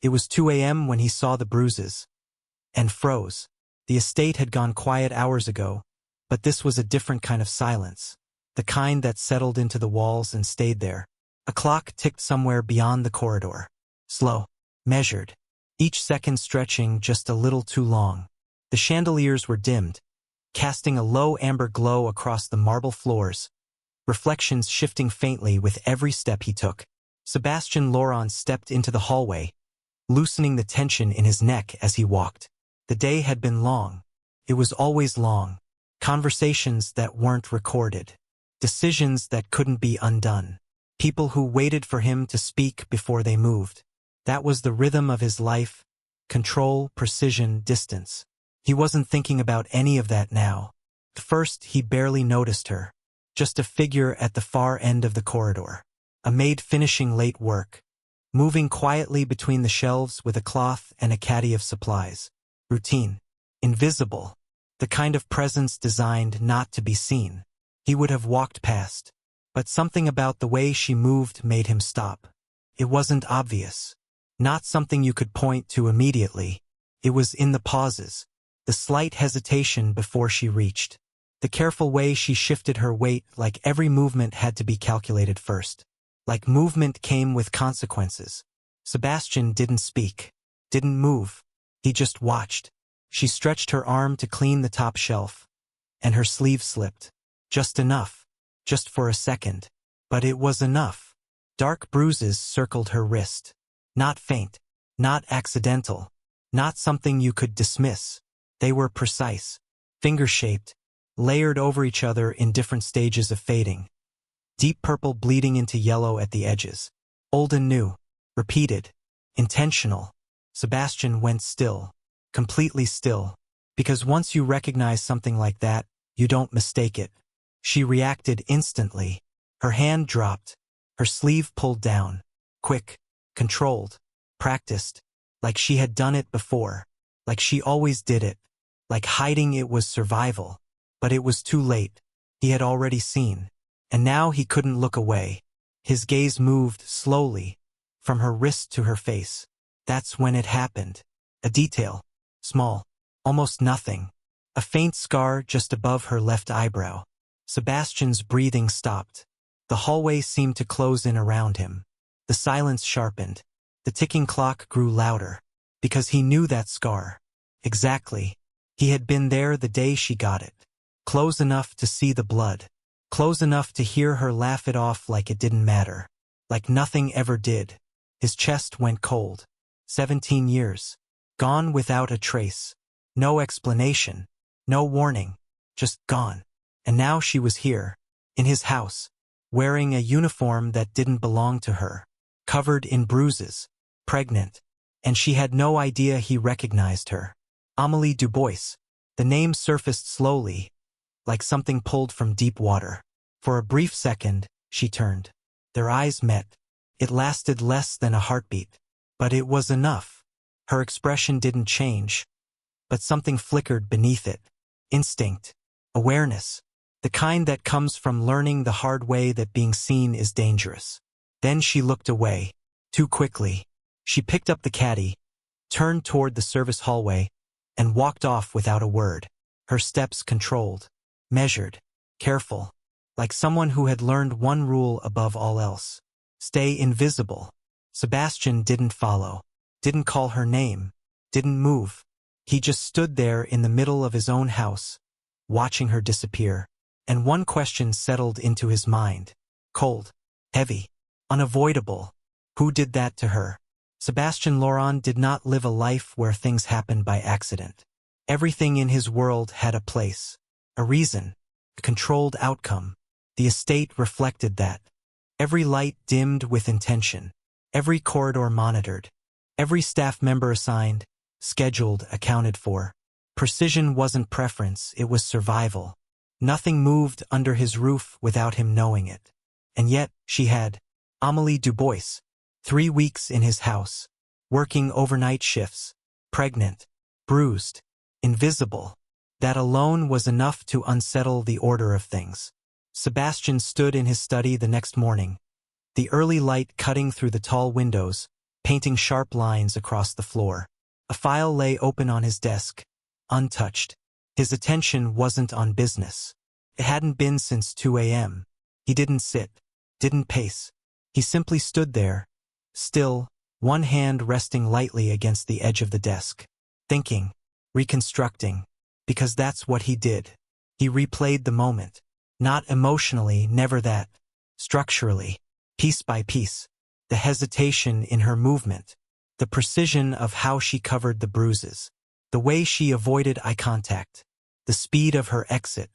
It was 2 a.m. when he saw the bruises. And froze. The estate had gone quiet hours ago, but this was a different kind of silence. The kind that settled into the walls and stayed there. A clock ticked somewhere beyond the corridor. Slow. Measured. Each second stretching just a little too long. The chandeliers were dimmed, casting a low amber glow across the marble floors, reflections shifting faintly with every step he took. Sebastian Laurent stepped into the hallway, loosening the tension in his neck as he walked. The day had been long. It was always long. Conversations that weren't recorded. Decisions that couldn't be undone. People who waited for him to speak before they moved. That was the rhythm of his life. Control, precision, distance. He wasn't thinking about any of that now. At first, he barely noticed her. Just a figure at the far end of the corridor. A maid finishing late work. Moving quietly between the shelves with a cloth and a caddy of supplies. Routine. Invisible. The kind of presence designed not to be seen. He would have walked past. But something about the way she moved made him stop. It wasn't obvious. Not something you could point to immediately. It was in the pauses. The slight hesitation before she reached. The careful way she shifted her weight, like every movement had to be calculated first. Like movement came with consequences. Sebastian didn't speak. Didn't move. He just watched. She stretched her arm to clean the top shelf. And her sleeve slipped. Just enough. Just for a second. But it was enough. Dark bruises circled her wrist. Not faint. Not accidental. Not something you could dismiss. They were precise. Finger-shaped. Layered over each other in different stages of fading. Deep purple bleeding into yellow at the edges. Old and new. Repeated. Intentional. Sebastian went still. Completely still. Because once you recognize something like that, you don't mistake it. She reacted instantly. Her hand dropped. Her sleeve pulled down. Quick. Controlled. Practiced. Like she had done it before. Like she always did it. Like hiding it was survival. But it was too late. He had already seen. And now he couldn't look away. His gaze moved slowly, from her wrist to her face. That's when it happened. A detail. Small. Almost nothing. A faint scar just above her left eyebrow. Sebastian's breathing stopped. The hallway seemed to close in around him. The silence sharpened. The ticking clock grew louder. Because he knew that scar. Exactly. He had been there the day she got it. Close enough to see the blood. Close enough to hear her laugh it off like it didn't matter. Like nothing ever did. His chest went cold. 17 years. Gone without a trace. No explanation. No warning. Just gone. And now she was here. In his house. Wearing a uniform that didn't belong to her. Covered in bruises. Pregnant. And she had no idea he recognized her. Amélie Dubois. The name surfaced slowly, like something pulled from deep water. For a brief second, she turned. Their eyes met. It lasted less than a heartbeat. But it was enough. Her expression didn't change. But something flickered beneath it. Instinct. Awareness. The kind that comes from learning the hard way that being seen is dangerous. Then she looked away. Too quickly. She picked up the caddy, turned toward the service hallway, and walked off without a word. Her steps controlled. Measured. Careful. Like someone who had learned one rule above all else. Stay invisible. Sebastian didn't follow. Didn't call her name. Didn't move. He just stood there in the middle of his own house, watching her disappear. And one question settled into his mind. Cold. Heavy. Unavoidable. Who did that to her? Sebastian Laurent did not live a life where things happened by accident. Everything in his world had a place. A reason. A controlled outcome. The estate reflected that. Every light dimmed with intention. Every corridor monitored. Every staff member assigned, scheduled, accounted for. Precision wasn't preference, it was survival. Nothing moved under his roof without him knowing it. And yet, she had. Amélie Dubois. 3 weeks in his house. Working overnight shifts. Pregnant. Bruised. Invisible. That alone was enough to unsettle the order of things. Sebastian stood in his study the next morning. The early light cutting through the tall windows, painting sharp lines across the floor. A file lay open on his desk, untouched. His attention wasn't on business. It hadn't been since 2 a.m. He didn't sit, didn't pace. He simply stood there, still, one hand resting lightly against the edge of the desk. Thinking, reconstructing, because that's what he did. He replayed the moment. Not emotionally, never that. Structurally, piece by piece. The hesitation in her movement. The precision of how she covered the bruises. The way she avoided eye contact. The speed of her exit.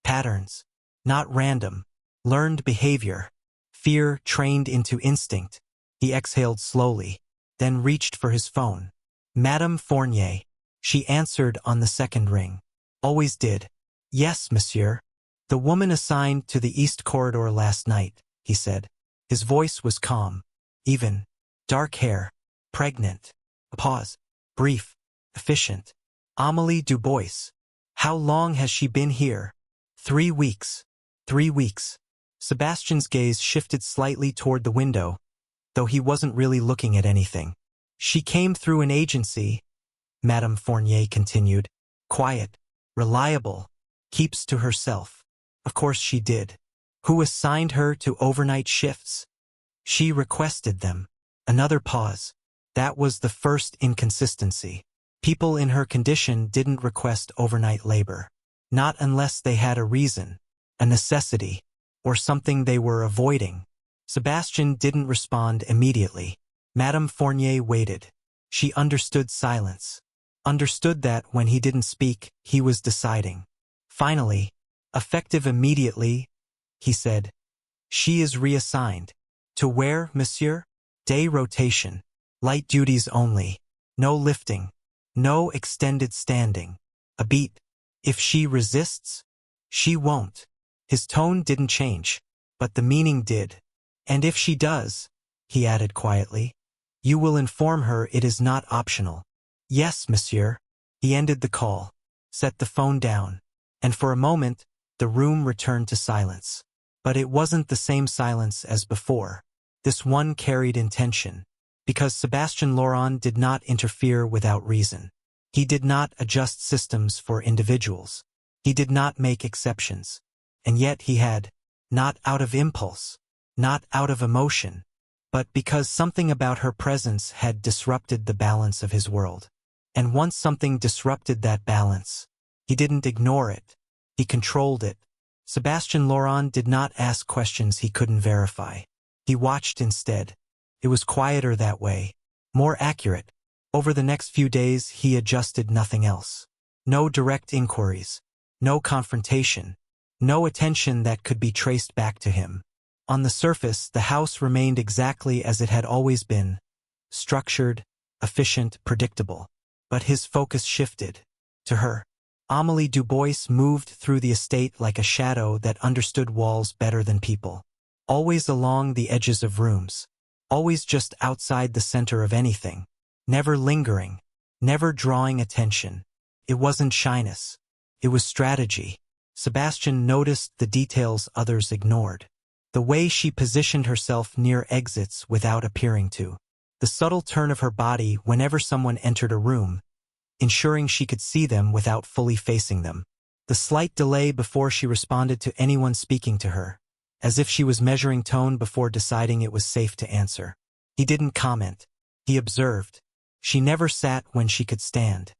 Patterns. Not random. Learned behavior. Fear trained into instinct. He exhaled slowly, then reached for his phone. Madame Fournier. She answered on the second ring. Always did. Yes, monsieur. The woman assigned to the East Corridor last night, he said. His voice was calm, even. Dark hair. Pregnant. A pause. Brief. Efficient. Amélie Dubois. How long has she been here? 3 weeks. 3 weeks. Sebastian's gaze shifted slightly toward the window, though he wasn't really looking at anything. She came through an agency, Madame Fournier continued. Quiet. Reliable. Keeps to herself. Of course she did. Who assigned her to overnight shifts? She requested them. Another pause. That was the first inconsistency. People in her condition didn't request overnight labor. Not unless they had a reason, a necessity, or something they were avoiding. Sebastian didn't respond immediately. Madame Fournier waited. She understood silence. Understood that when he didn't speak, he was deciding. Finally, effective immediately, he said, She is reassigned. To where, monsieur? Day rotation. Light duties only. No lifting. No extended standing. A beat. If she resists, she won't. His tone didn't change, but the meaning did. And if she does, he added quietly, you will inform her it is not optional. Yes, monsieur. He ended the call, set the phone down, and for a moment, the room returned to silence. But it wasn't the same silence as before. This one carried intention, because Sebastian Laurent did not interfere without reason. He did not adjust systems for individuals. He did not make exceptions. And yet he had, not out of impulse, not out of emotion, but because something about her presence had disrupted the balance of his world. And once something disrupted that balance, he didn't ignore it. He controlled it. Sebastian Laurent did not ask questions he couldn't verify. He watched instead. It was quieter that way, more accurate. Over the next few days, he adjusted nothing else. No direct inquiries, no confrontation, no attention that could be traced back to him. On the surface, the house remained exactly as it had always been, structured, efficient, predictable. But his focus shifted. To her. Amélie Dubois moved through the estate like a shadow that understood walls better than people. Always along the edges of rooms. Always just outside the center of anything. Never lingering. Never drawing attention. It wasn't shyness. It was strategy. Sebastian noticed the details others ignored. The way she positioned herself near exits without appearing to. The subtle turn of her body whenever someone entered a room, ensuring she could see them without fully facing them. The slight delay before she responded to anyone speaking to her, as if she was measuring tone before deciding it was safe to answer. He didn't comment. He observed. She never sat when she could stand.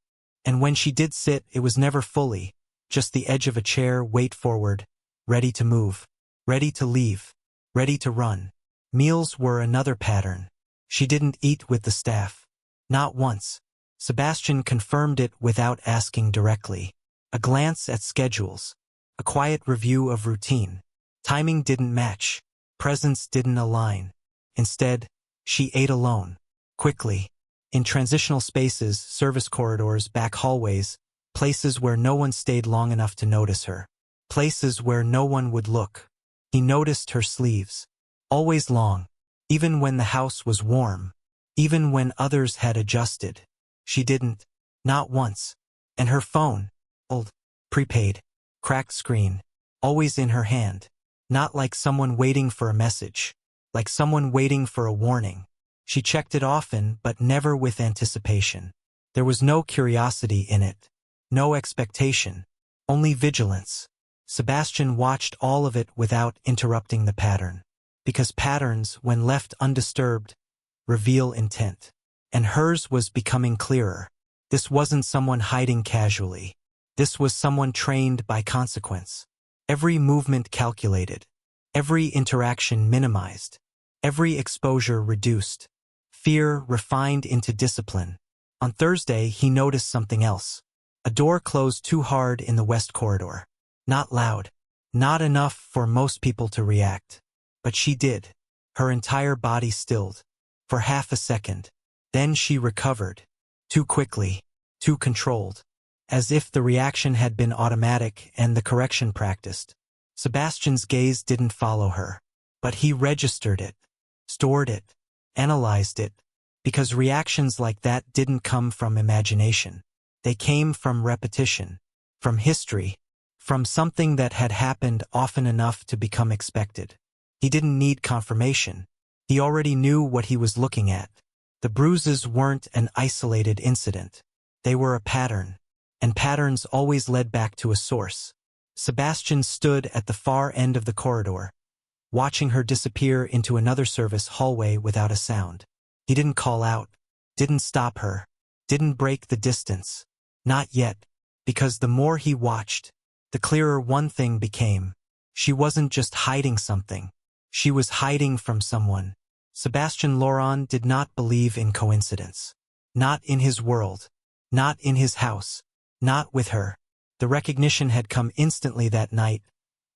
And when she did sit, it was never fully, just the edge of a chair, weight forward, ready to move, ready to leave, ready to run. Meals were another pattern. She didn't eat with the staff. Not once. Sebastian confirmed it without asking directly. A glance at schedules. A quiet review of routine. Timing didn't match. Presence didn't align. Instead, she ate alone. Quickly. In transitional spaces, service corridors, back hallways, places where no one stayed long enough to notice her. Places where no one would look. He noticed her sleeves. Always long. Even when the house was warm. Even when others had adjusted. She didn't. Not once. And her phone. Old. Prepaid. Cracked screen. Always in her hand. Not like someone waiting for a message. Like someone waiting for a warning. She checked it often, but never with anticipation. There was no curiosity in it, no expectation, only vigilance. Sebastian watched all of it without interrupting the pattern. Because patterns, when left undisturbed, reveal intent. And hers was becoming clearer. This wasn't someone hiding casually. This was someone trained by consequence. Every movement calculated. Every interaction minimized. Every exposure reduced. Fear refined into discipline. On Thursday, he noticed something else. A door closed too hard in the west corridor. Not loud. Not enough for most people to react. But she did. Her entire body stilled. For half a second. Then she recovered. Too quickly. Too controlled. As if the reaction had been automatic and the correction practiced. Sebastian's gaze didn't follow her. But he registered it. Stored it. Analyzed it. Because reactions like that didn't come from imagination. They came from repetition. From history. From something that had happened often enough to become expected. He didn't need confirmation. He already knew what he was looking at. The bruises weren't an isolated incident. They were a pattern. And patterns always led back to a source. Sebastian stood at the far end of the corridor, watching her disappear into another service hallway without a sound. He didn't call out, didn't stop her, didn't break the distance. Not yet, because the more he watched, the clearer one thing became. She wasn't just hiding something. She was hiding from someone. Sebastian Laurent did not believe in coincidence. Not in his world. Not in his house. Not with her. The recognition had come instantly that night.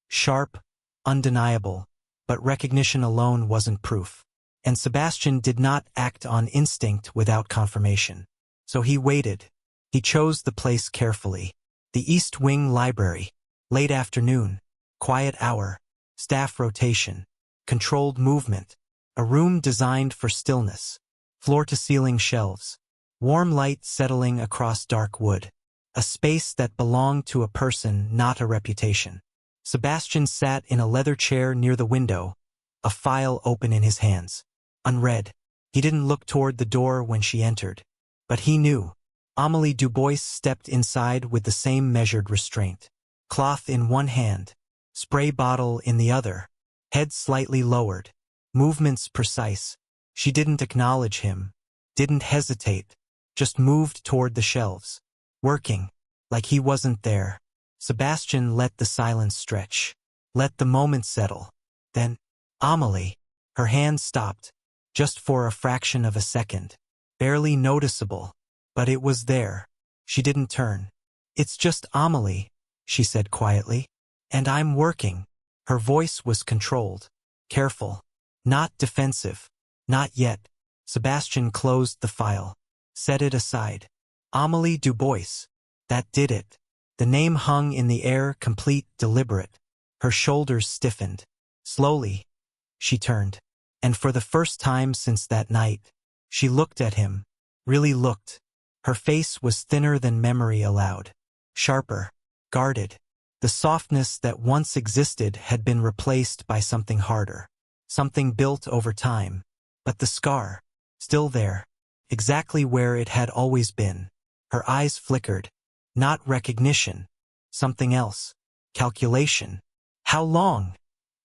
Sharp, undeniable, but recognition alone wasn't proof. And Sebastian did not act on instinct without confirmation. So he waited. He chose the place carefully. The East Wing Library. Late afternoon. Quiet hour. Staff rotation. Controlled movement. A room designed for stillness. Floor-to-ceiling shelves. Warm light settling across dark wood. A space that belonged to a person, not a reputation. Sebastian sat in a leather chair near the window, a file open in his hands. Unread. He didn't look toward the door when she entered. But he knew. Amélie Dubois stepped inside with the same measured restraint. Cloth in one hand. Spray bottle in the other. Head slightly lowered. Movements precise. She didn't acknowledge him. Didn't hesitate. Just moved toward the shelves. Working. Like he wasn't there. Sebastian let the silence stretch. Let the moment settle. Then, Amélie. Her hand stopped. Just for a fraction of a second. Barely noticeable. But it was there. She didn't turn. It's just Amélie, she said quietly. And I'm working. Her voice was controlled. Careful. Not defensive. Not yet. Sebastian closed the file. Set it aside. Amélie Dubois. That did it. The name hung in the air, complete, deliberate. Her shoulders stiffened. Slowly. She turned. And for the first time since that night, she looked at him. Really looked. Her face was thinner than memory allowed. Sharper. Guarded. The softness that once existed had been replaced by something harder. Something built over time. But the scar. Still there. Exactly where it had always been. Her eyes flickered. Not recognition. Something else. Calculation. How long?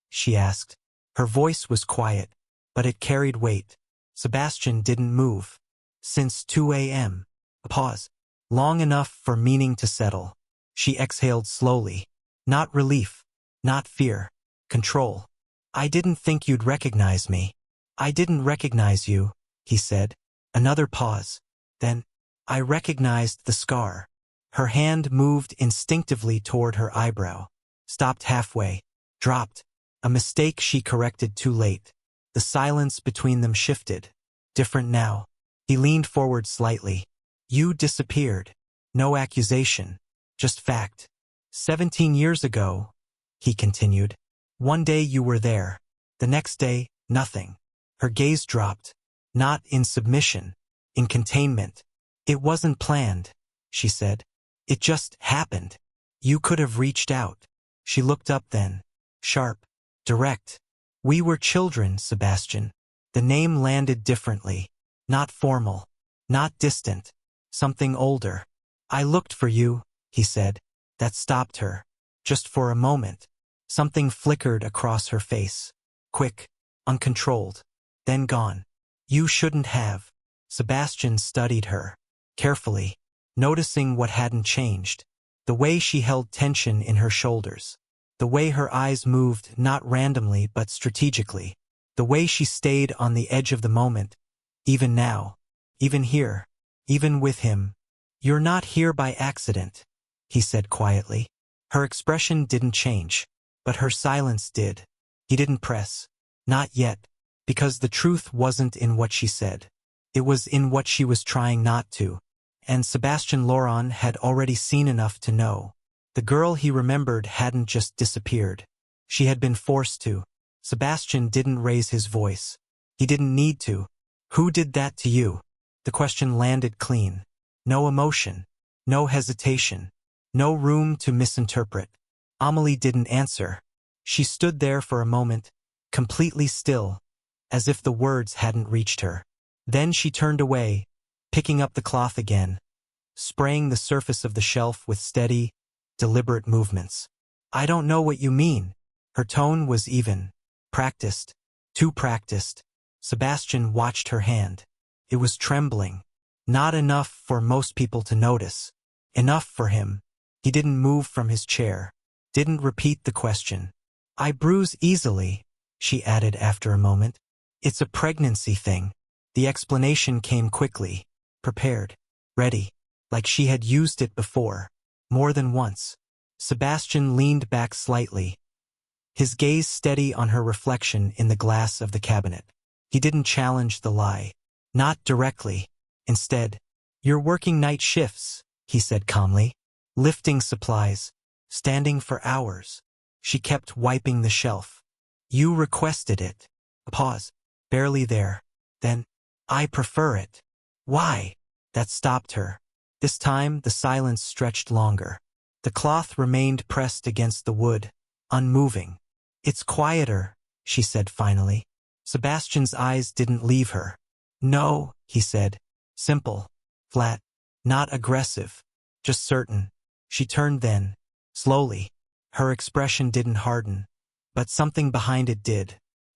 She asked. Her voice was quiet, but it carried weight. Sebastian didn't move. Since 2 a.m. A pause. Long enough for meaning to settle. She exhaled slowly. Not relief. Not fear. Control. I didn't think you'd recognize me. I didn't recognize you, he said. Another pause. Then, I recognized the scar. Her hand moved instinctively toward her eyebrow. Stopped halfway. Dropped. A mistake she corrected too late. The silence between them shifted. Different now. He leaned forward slightly. You disappeared. No accusation. Just fact. 17 years ago, he continued. One day you were there. The next day, nothing. Her gaze dropped. Not in submission. In containment. It wasn't planned, she said. It just happened. You could have reached out. She looked up then. Sharp. Direct. We were children, Sebastian. The name landed differently. Not formal. Not distant. Something older. I looked for you, he said. That stopped her. Just for a moment. Something flickered across her face. Quick. Uncontrolled. Then gone. You shouldn't have. Sebastian studied her. Carefully. Noticing what hadn't changed. The way she held tension in her shoulders. The way her eyes moved not randomly but strategically. The way she stayed on the edge of the moment. Even now. Even here. Even with him. You're not here by accident, he said quietly. Her expression didn't change. But her silence did. He didn't press. Not yet. Because the truth wasn't in what she said. It was in what she was trying not to. And Sebastian Laurent had already seen enough to know. The girl he remembered hadn't just disappeared. She had been forced to. Sebastian didn't raise his voice. He didn't need to. Who did that to you? The question landed clean. No emotion. No hesitation. No room to misinterpret. Amélie didn't answer. She stood there for a moment, completely still, as if the words hadn't reached her. Then she turned away, picking up the cloth again, spraying the surface of the shelf with steady, deliberate movements. I don't know what you mean. Her tone was even. Practiced. Too practiced. Sebastian watched her hand. It was trembling. Not enough for most people to notice. Enough for him. He didn't move from his chair. Didn't repeat the question. I bruise easily, she added after a moment. It's a pregnancy thing. The explanation came quickly. Prepared. Ready. Like she had used it before. More than once. Sebastian leaned back slightly. His gaze steady on her reflection in the glass of the cabinet. He didn't challenge the lie. Not directly. Instead, you're working night shifts, he said calmly. Lifting supplies. Standing for hours. She kept wiping the shelf. You requested it. A pause. Barely there. Then, I prefer it. Why? That stopped her. This time the silence stretched longer. The cloth remained pressed against the wood, unmoving. It's quieter, she said finally. Sebastian's eyes didn't leave her. No, he said. Simple. Flat. Not aggressive. Just certain. She turned then. Slowly. Her expression didn't harden. But something behind it did.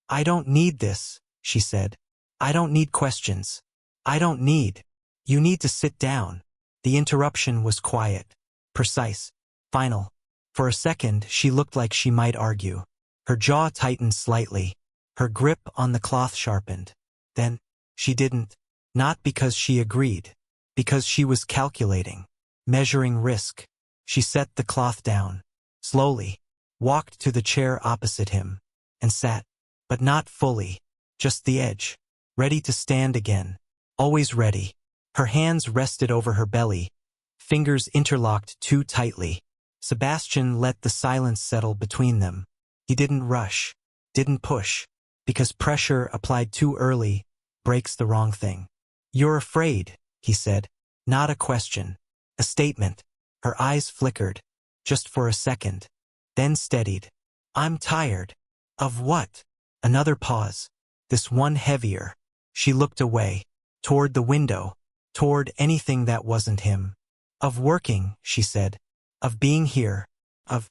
I don't need this, she said. I don't need questions. I don't need. You need to sit down. The interruption was quiet. Precise. Final. For a second she looked like she might argue. Her jaw tightened slightly. Her grip on the cloth sharpened. Then, she didn't. Not because she agreed. Because she was calculating. Measuring risk. She set the cloth down. Slowly. Walked to the chair opposite him. And sat. But not fully. Just the edge. Ready to stand again. Always ready. Her hands rested over her belly. Fingers interlocked too tightly. Sebastian let the silence settle between them. He didn't rush. Didn't push. Because pressure applied too early breaks the wrong thing. You're afraid, he said. Not a question. A statement. Her eyes flickered. Just for a second. Then steadied. I'm tired. Of what? Another pause. This one heavier. She looked away. Toward the window. Toward anything that wasn't him. Of working, she said. Of being here. Of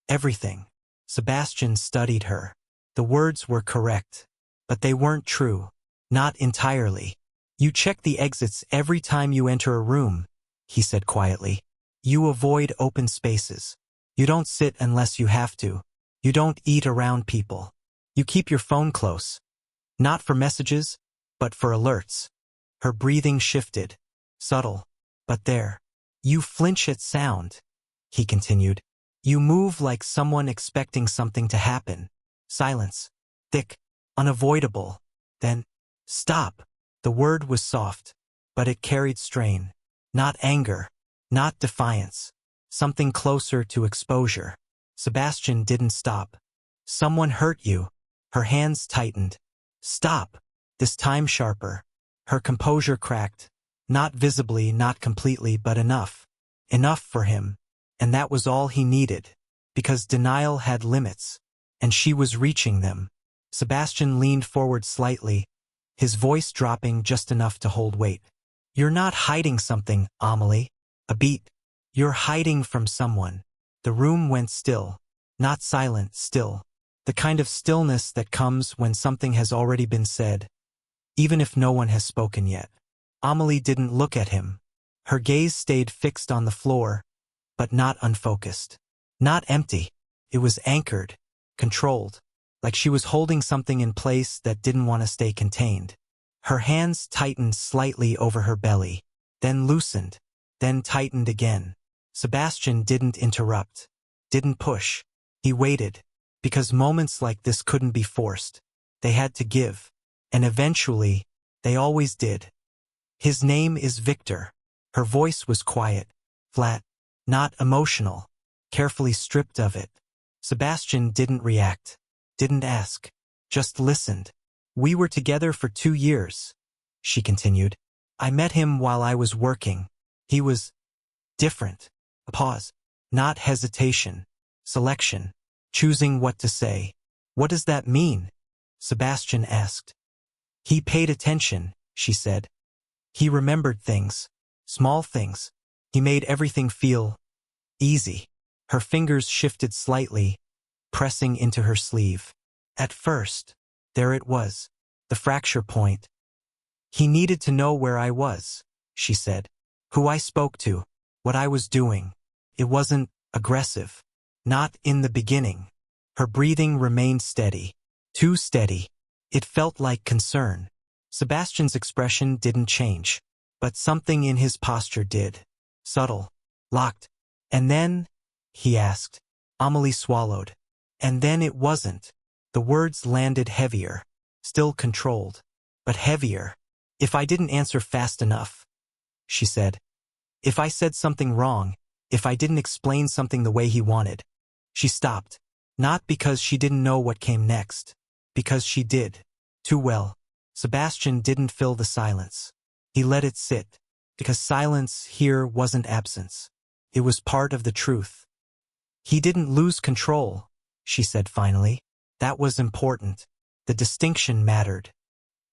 everything. Sebastian studied her. The words were correct. But they weren't true. Not entirely. You check the exits every time you enter a room, he said quietly. You avoid open spaces. You don't sit unless you have to. You don't eat around people. You keep your phone close. Not for messages, but for alerts. Her breathing shifted. Subtle. But there. You flinch at sound, he continued. You move like someone expecting something to happen. Silence. Thick. Unavoidable. Then, stop. The word was soft, but it carried strain. Not anger. Not defiance. Something closer to exposure. Sebastian didn't stop. Someone hurt you. Her hands tightened. Stop. This time sharper. Her composure cracked. Not visibly, not completely, but enough. Enough for him. And that was all he needed. Because denial had limits. And she was reaching them. Sebastian leaned forward slightly, his voice dropping just enough to hold weight. You're not hiding something, Amelie. A beat. You're hiding from someone. The room went still. Not silent, still. The kind of stillness that comes when something has already been said, even if no one has spoken yet. Amelie didn't look at him. Her gaze stayed fixed on the floor, but not unfocused. Not empty. It was anchored, controlled, like she was holding something in place that didn't want to stay contained. Her hands tightened slightly over her belly, then loosened, then tightened again. Sebastian didn't interrupt, didn't push. He waited, because moments like this couldn't be forced. They had to give, and eventually, they always did. His name is Victor. Her voice was quiet, flat, not emotional, carefully stripped of it. Sebastian didn't react, didn't ask, just listened. We were together for 2 years, she continued. I met him while I was working. He was different. A pause. Not hesitation. Selection. Choosing what to say. What does that mean? Sebastian asked. He paid attention, she said. He remembered things. Small things. He made everything feel easy. Her fingers shifted slightly, pressing into her sleeve. At first, there it was, the fracture point. He needed to know where I was, she said. Who I spoke to. What I was doing. It wasn't aggressive. Not in the beginning. Her breathing remained steady. Too steady. It felt like concern. Sebastian's expression didn't change, but something in his posture did. Subtle. Locked. And then, he asked. Amelie swallowed. And then it wasn't. The words landed heavier. Still controlled. But heavier. If I didn't answer fast enough, she said. If I said something wrong, if I didn't explain something the way he wanted. She stopped. Not because she didn't know what came next. Because she did. Too well. Sebastian didn't fill the silence. He let it sit. Because silence here wasn't absence. It was part of the truth. He didn't lose control, she said finally. That was important. The distinction mattered.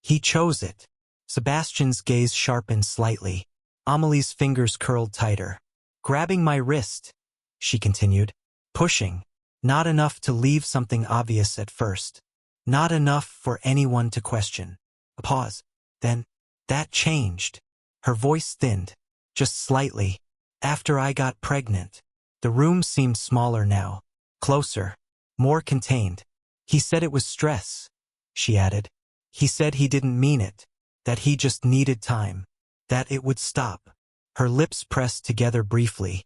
He chose it. Sebastian's gaze sharpened slightly. Amelie's fingers curled tighter. Grabbing my wrist, she continued. Pushing. Not enough to leave something obvious at first. Not enough for anyone to question. A pause. Then, that changed. Her voice thinned. Just slightly. After I got pregnant. The room seemed smaller now. Closer. More contained. He said it was stress, she added. He said he didn't mean it. That he just needed time. That it would stop. Her lips pressed together briefly.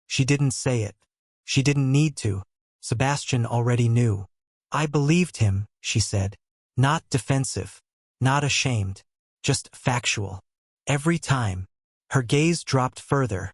She didn't say it. She didn't need to. Sebastian already knew. I believed him, she said. Not defensive. Not ashamed. Just factual. Every time. Her gaze dropped further,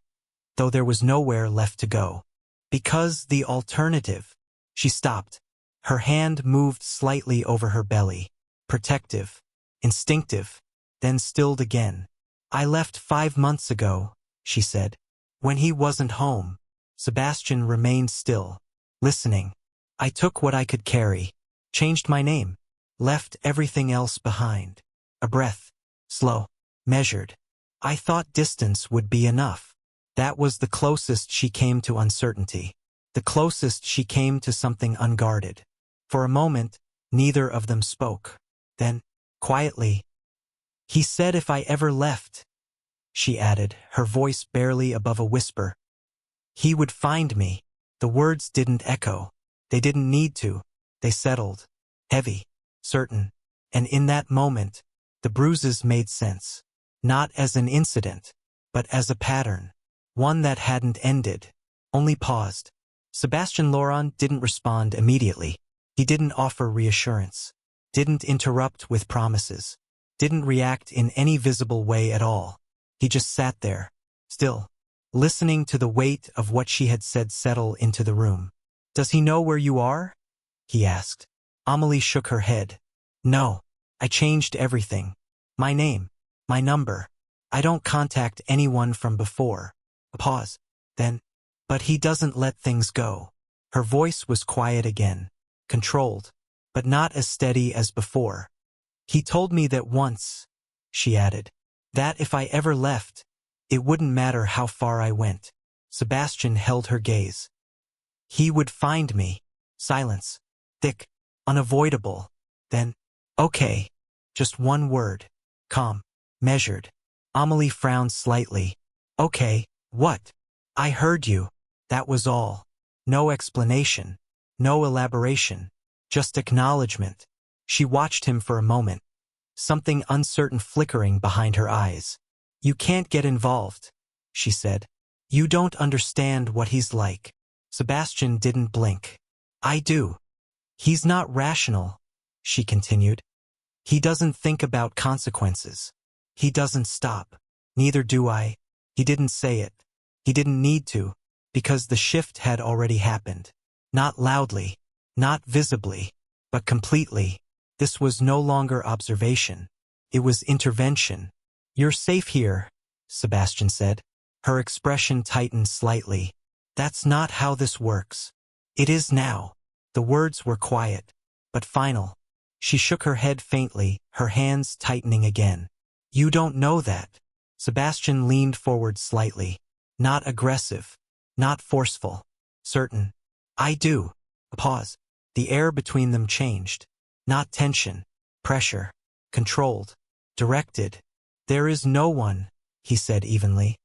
though there was nowhere left to go. Because the alternative. She stopped. Her hand moved slightly over her belly. Protective. Instinctive. Then stilled again. I left 5 months ago, she said. When he wasn't home. Sebastian remained still. Listening. I took what I could carry. Changed my name. Left everything else behind. A breath. Slow. Measured. I thought distance would be enough. That was the closest she came to uncertainty. The closest she came to something unguarded. For a moment, neither of them spoke. Then, quietly, he said if I ever left, she added, her voice barely above a whisper. He would find me. The words didn't echo. They didn't need to. They settled. Heavy. Certain. And in that moment, the bruises made sense. Not as an incident, but as a pattern. One that hadn't ended. Only paused. Sebastian Laurent didn't respond immediately. He didn't offer reassurance. Didn't interrupt with promises. Didn't react in any visible way at all. He just sat there, still, listening to the weight of what she had said settle into the room. Does he know where you are? He asked. Amelie shook her head. No, I changed everything. My name, my number. I don't contact anyone from before. A pause. Then, but he doesn't let things go. Her voice was quiet again, controlled, but not as steady as before. He told me that once, she added, that if I ever left, it wouldn't matter how far I went. Sebastian held her gaze. He would find me. Silence. Thick. Unavoidable. Then, okay. Just one word. Calm. Measured. Amelie frowned slightly. Okay, what? I heard you. That was all. No explanation. No elaboration. Just acknowledgement. She watched him for a moment. Something uncertain flickering behind her eyes. You can't get involved, she said. You don't understand what he's like. Sebastian didn't blink. I do. He's not rational, she continued. He doesn't think about consequences. He doesn't stop. Neither do I. He didn't say it. He didn't need to, because the shift had already happened. Not loudly, not visibly, but completely. This was no longer observation. It was intervention. You're safe here, Sebastian said. Her expression tightened slightly. That's not how this works. It is now. The words were quiet, but final. She shook her head faintly, her hands tightening again. You don't know that. Sebastian leaned forward slightly. Not aggressive. Not forceful. Certain. I do. A pause. The air between them changed. Not tension. Pressure. Controlled. Directed. There is no one, he said evenly,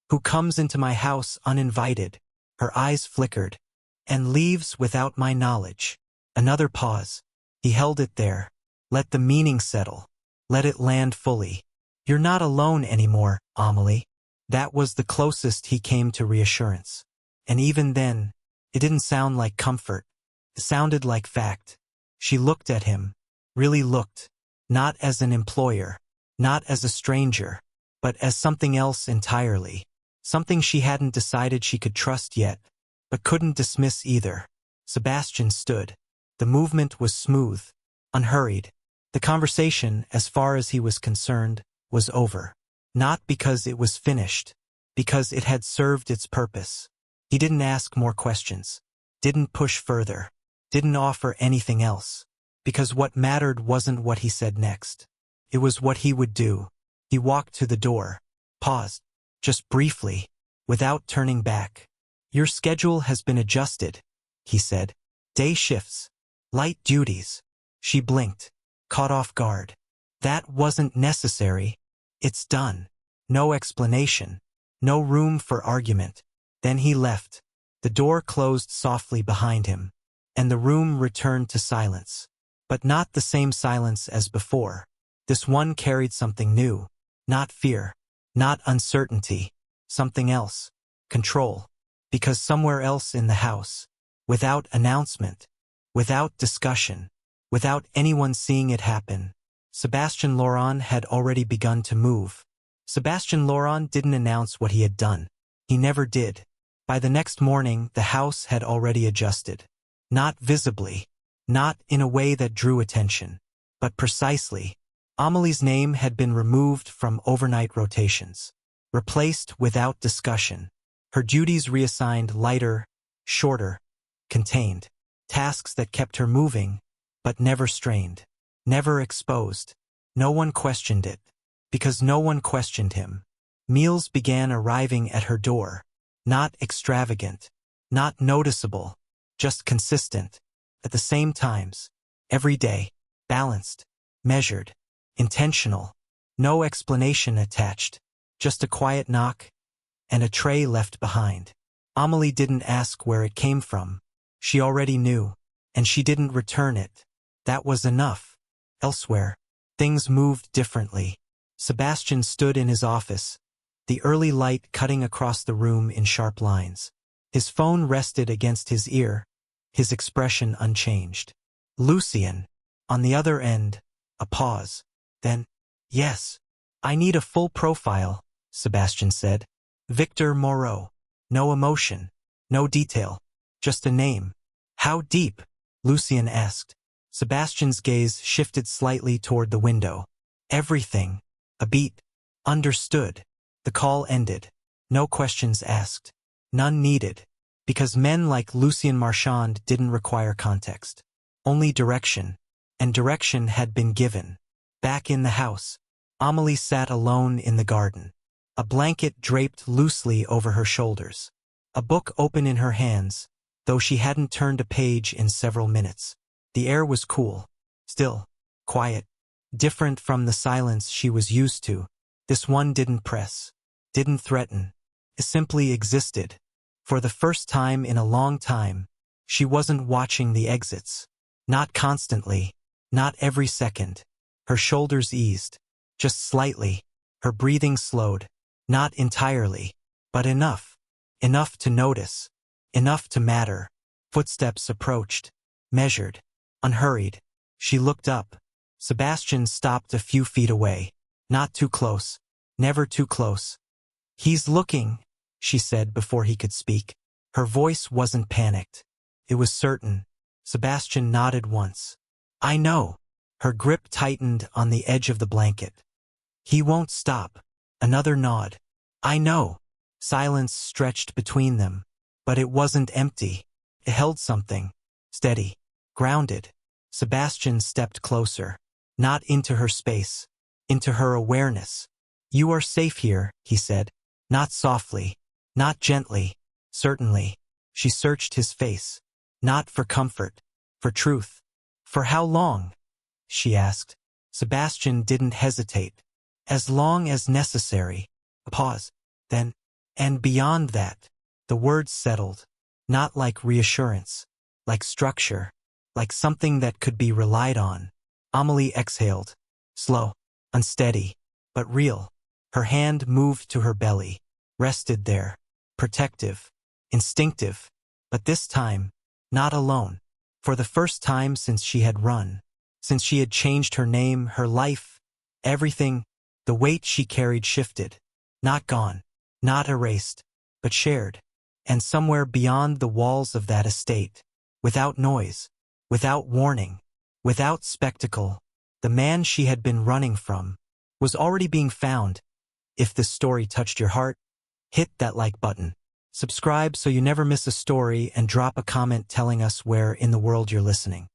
who comes into my house uninvited. Her eyes flickered. And leaves without my knowledge. Another pause. He held it there. Let the meaning settle. Let it land fully. You're not alone anymore, Amelie. That was the closest he came to reassurance. And even then, it didn't sound like comfort. It sounded like fact. She looked at him. Really looked. Not as an employer. Not as a stranger. But as something else entirely. Something she hadn't decided she could trust yet, but couldn't dismiss either. Sebastian stood. The movement was smooth, unhurried. The conversation, as far as he was concerned, was over. Not because it was finished, because it had served its purpose. He didn't ask more questions, didn't push further, didn't offer anything else, because what mattered wasn't what he said next. It was what he would do. He walked to the door, paused, just briefly, without turning back. Your schedule has been adjusted, he said. Day shifts, light duties. She blinked, caught off guard. That wasn't necessary. It's done. No explanation. No room for argument. Then he left. The door closed softly behind him, and the room returned to silence. But not the same silence as before. This one carried something new. Not fear. Not uncertainty. Something else. Control. Because somewhere else in the house, without announcement, without discussion, without anyone seeing it happen, Sebastian Laurent had already begun to move. Sebastian Laurent didn't announce what he had done. He never did. By the next morning, the house had already adjusted. Not visibly. Not in a way that drew attention. But precisely. Amelie's name had been removed from overnight rotations. Replaced without discussion. Her duties reassigned lighter, shorter, contained. Tasks that kept her moving, but never strained. Never exposed. No one questioned it. Because no one questioned him. Meals began arriving at her door. Not extravagant. Not noticeable. Just consistent. At the same times. Every day. Balanced. Measured. Intentional. No explanation attached. Just a quiet knock. And a tray left behind. Amelie didn't ask where it came from. She already knew. And she didn't return it. That was enough. Elsewhere, things moved differently. Sebastian stood in his office, the early light cutting across the room in sharp lines. His phone rested against his ear, his expression unchanged. Lucien. On the other end, a pause. Then, yes. I need a full profile, Sebastian said. Victor Moreau. No emotion. No detail. Just a name. How deep? Lucien asked. Sebastian's gaze shifted slightly toward the window. Everything. A beat. Understood. The call ended. No questions asked. None needed. Because men like Lucien Marchand didn't require context. Only direction. And direction had been given. Back in the house, Amelie sat alone in the garden. A blanket draped loosely over her shoulders. A book open in her hands, though she hadn't turned a page in several minutes. The air was cool, still, quiet, different from the silence she was used to. This one didn't press, didn't threaten. It simply existed. For the first time in a long time, she wasn't watching the exits. Not constantly, not every second. Her shoulders eased, just slightly. Her breathing slowed, not entirely, but enough. Enough to notice, enough to matter. Footsteps approached, measured, unhurried. She looked up. Sebastian stopped a few feet away. Not too close, never too close. "He's looking," she said before he could speak. Her voice wasn't panicked. It was certain. Sebastian nodded once. "I know." Her grip tightened on the edge of the blanket. "He won't stop." Another nod. "I know." Silence stretched between them, but it wasn't empty. It held something. Steady. Grounded. Sebastian stepped closer. Not into her space. Into her awareness. "You are safe here," he said. Not softly. Not gently. Certainly. She searched his face. Not for comfort. For truth. "For how long?" she asked. Sebastian didn't hesitate. "As long as necessary." A pause. Then, "And beyond that." The words settled. Not like reassurance. Like structure. Like something that could be relied on. Amelie exhaled. Slow. Unsteady. But real. Her hand moved to her belly. Rested there. Protective. Instinctive. But this time, not alone. For the first time since she had run. Since she had changed her name, her life, everything, the weight she carried shifted. Not gone. Not erased. But shared. And somewhere beyond the walls of that estate, without noise, without warning, without spectacle, the man she had been running from was already being found. If this story touched your heart, hit that like button. Subscribe so you never miss a story, and drop a comment telling us where in the world you're listening.